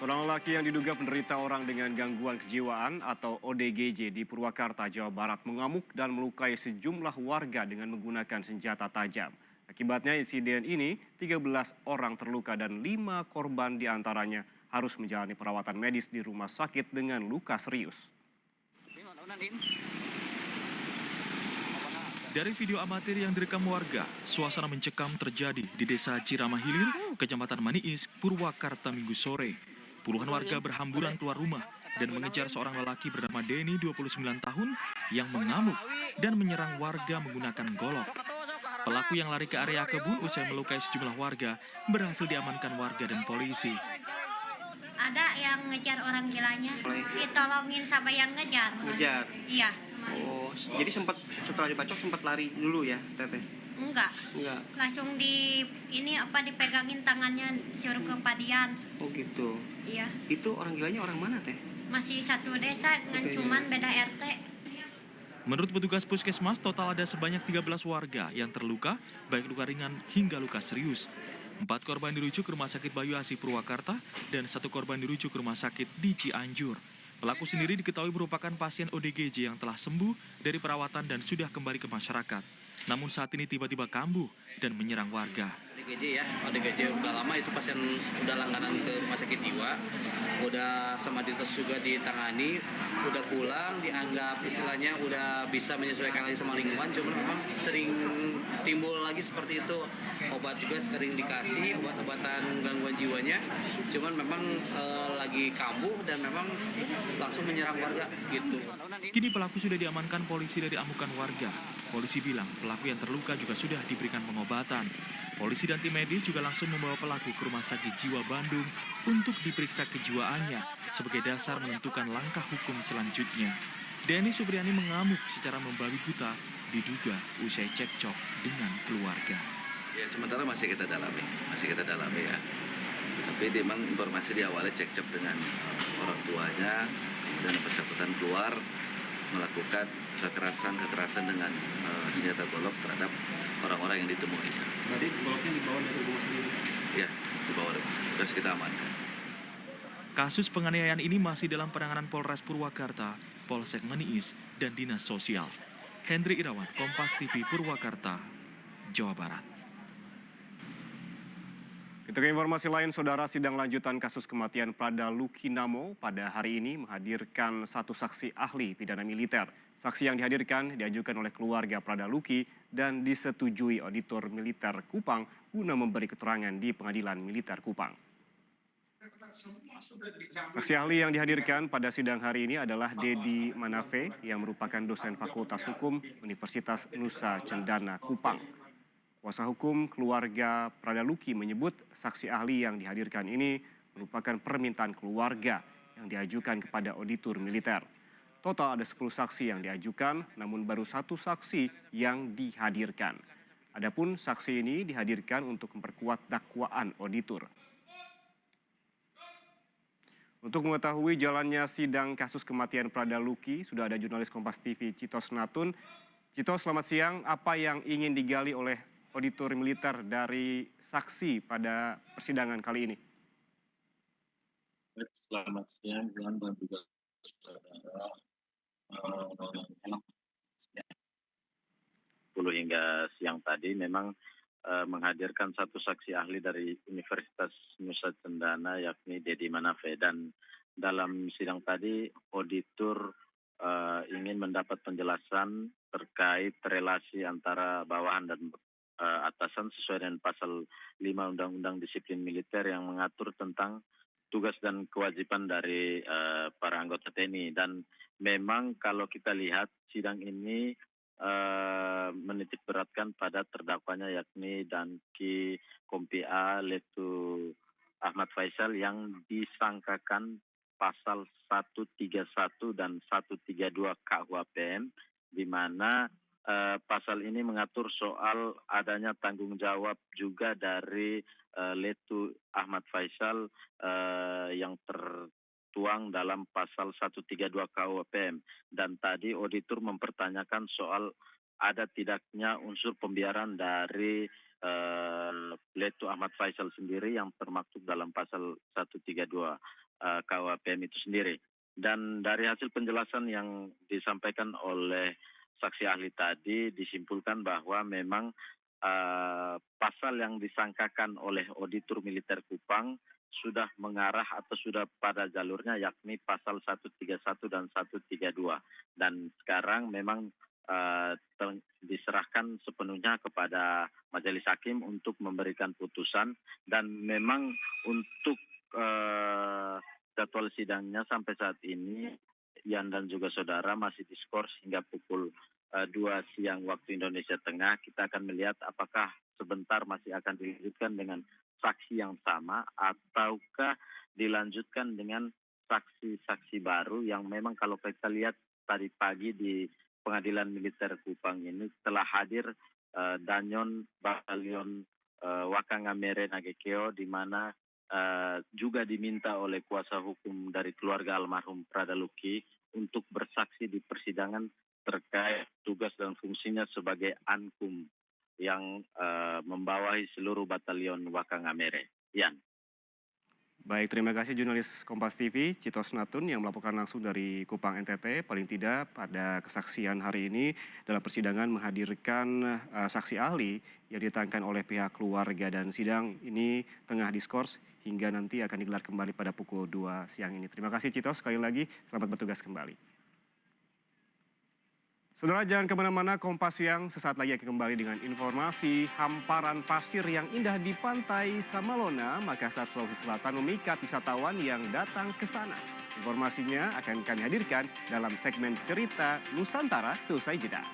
Seorang lelaki yang diduga penderita orang dengan gangguan kejiwaan atau ODGJ di Purwakarta, Jawa Barat mengamuk dan melukai sejumlah warga dengan menggunakan senjata tajam. Akibatnya insiden ini 13 orang terluka dan 5 korban diantaranya harus menjalani perawatan medis di rumah sakit dengan luka serius. Dari video amatir yang direkam warga, suasana mencekam terjadi di Desa Cirama Hilir, Kecamatan Maniis, Purwakarta Minggu sore. Puluhan warga berhamburan keluar rumah dan mengejar seorang lelaki bernama Denny, 29 tahun, yang mengamuk dan menyerang warga menggunakan golok. Pelaku yang lari ke area kebun usai melukai sejumlah warga berhasil diamankan warga dan polisi. Ada yang ngejar orang gilanya, ditolongin sama yang ngejar. Ngejar? Iya. Oh, jadi setelah dibacok sempat lari dulu ya, Teteh? Enggak. Langsung dipegangin tangannya, suruh ke padian. Oh gitu. Iya. Itu orang gilanya orang mana, Teh? Masih satu desa, dengan cuman beda RT. Menurut petugas puskesmas, total ada sebanyak 13 warga yang terluka, baik luka ringan hingga luka serius. 4 korban dirujuk ke Rumah Sakit Bayu Asih Purwakarta dan 1 korban dirujuk ke Rumah Sakit di Cianjur. Pelaku sendiri diketahui merupakan pasien ODGJ yang telah sembuh dari perawatan dan sudah kembali ke masyarakat. Namun saat ini tiba-tiba kambuh dan menyerang warga. ODGJ udah lama, itu pasien udah langganan ke rumah sakit jiwa, udah sama dinas juga ditangani, udah pulang, dianggap istilahnya udah bisa menyesuaikan lagi sama lingkungan, cuma memang sering timbul lagi seperti itu. Obat juga sering dikasih, obat-obatan gangguan jiwanya, cuman memang lagi kambuh dan memang langsung menyerang warga gitu. Kini pelaku sudah diamankan polisi dari amukan warga. Polisi bilang pelaku yang terluka juga sudah diberikan pengobatan. Polisi dan tim medis juga langsung membawa pelaku ke Rumah Sakit Jiwa Bandung untuk diperiksa kejiwaannya sebagai dasar menentukan langkah hukum selanjutnya. Denny Supriyani mengamuk secara membabi buta diduga usai cekcok dengan keluarga. Ya sementara masih kita dalami ya. Tapi memang informasi di awalnya cekcok dengan orang tuanya dan bersangkutan keluar melakukan kekerasan dengan senjata golok terhadap orang-orang yang ditemuinya. Berarti goloknya dibawa dari rumah sendiri? Ya, dibawa dari rumah. Sudah kita amankan. Kasus penganiayaan ini masih dalam penanganan Polres Purwakarta, Polsek Maniis, dan Dinas Sosial. Hendri Irawan, Kompas TV Purwakarta, Jawa Barat. Kita ke informasi lain, saudara, sidang lanjutan kasus kematian Prada Luki Namo pada hari ini menghadirkan 1 saksi ahli pidana militer. Saksi yang dihadirkan diajukan oleh keluarga Prada Luki dan disetujui auditor militer Kupang guna memberi keterangan di Pengadilan Militer Kupang. Saksi ahli yang dihadirkan pada sidang hari ini adalah Dedi Manafe yang merupakan dosen Fakultas Hukum Universitas Nusa Cendana Kupang. Kuasa hukum keluarga Prada Luki menyebut saksi ahli yang dihadirkan ini merupakan permintaan keluarga yang diajukan kepada auditor militer. Total ada 10 saksi yang diajukan, namun baru 1 saksi yang dihadirkan. Adapun saksi ini dihadirkan untuk memperkuat dakwaan auditor. Untuk mengetahui jalannya sidang kasus kematian Prada Luki, sudah ada jurnalis Kompas TV Citos Natun. Citos, selamat siang. Apa yang ingin digali oleh auditor militer dari saksi pada persidangan kali ini? Selamat siang, dan juga saudara. 10 hingga siang tadi memang menghadirkan 1 saksi ahli dari Universitas Nusa Cendana, yakni Dedi Manafe. Dan dalam sidang tadi auditor ingin mendapat penjelasan terkait relasi antara bawahan dan atasan sesuai dengan pasal 5 Undang-Undang Disiplin Militer yang mengatur tentang tugas dan kewajiban dari para anggota TNI. Dan memang kalau kita lihat sidang ini menitik beratkan pada terdakwanya yakni Danki Kompi A Letu Ahmad Faisal yang disangkakan pasal 131 dan 132 KUHP, di mana pasal ini mengatur soal adanya tanggung jawab juga dari Letu Ahmad Faisal yang tertuang dalam pasal 132 KUHP. Dan tadi auditor mempertanyakan soal ada tidaknya unsur pembiaran dari Letu Ahmad Faisal sendiri yang termaktub dalam pasal 132 KUHP itu sendiri. Dan dari hasil penjelasan yang disampaikan oleh saksi ahli tadi disimpulkan bahwa memang pasal yang disangkakan oleh auditor militer Kupang sudah mengarah atau sudah pada jalurnya, yakni pasal 131 dan 132. Dan sekarang memang diserahkan sepenuhnya kepada majelis hakim untuk memberikan putusan, dan memang untuk jadwal sidangnya sampai saat ini Yan dan juga saudara masih diskors hingga pukul 2 siang waktu Indonesia Tengah. Kita akan melihat apakah sebentar masih akan dilanjutkan dengan saksi yang sama ataukah dilanjutkan dengan saksi-saksi baru yang memang kalau kita lihat tadi pagi di Pengadilan Militer Kupang ini telah hadir Danyon Batalion Wakangamere Nagekeo, di mana juga diminta oleh kuasa hukum dari keluarga almarhum Pradaluki untuk bersaksi di persidangan terkait tugas dan fungsinya sebagai Ankum yang membawahi seluruh batalion Wakangamere. Yan. Baik, terima kasih jurnalis Kompas TV, Citos Natun yang melaporkan langsung dari Kupang NTT. Paling tidak pada kesaksian hari ini dalam persidangan menghadirkan saksi ahli yang ditangkan oleh pihak keluarga, dan sidang ini tengah diskors hingga nanti akan digelar kembali pada pukul 2 siang ini. Terima kasih Citos, sekali lagi selamat bertugas kembali. Saudara, jangan kemana-mana, Kompas Siang sesaat lagi akan kembali dengan informasi hamparan pasir yang indah di pantai Samalona, Makassar, Sulawesi Selatan memikat wisatawan yang datang ke sana. Informasinya akan kami hadirkan dalam segmen Cerita Nusantara seusai jeda.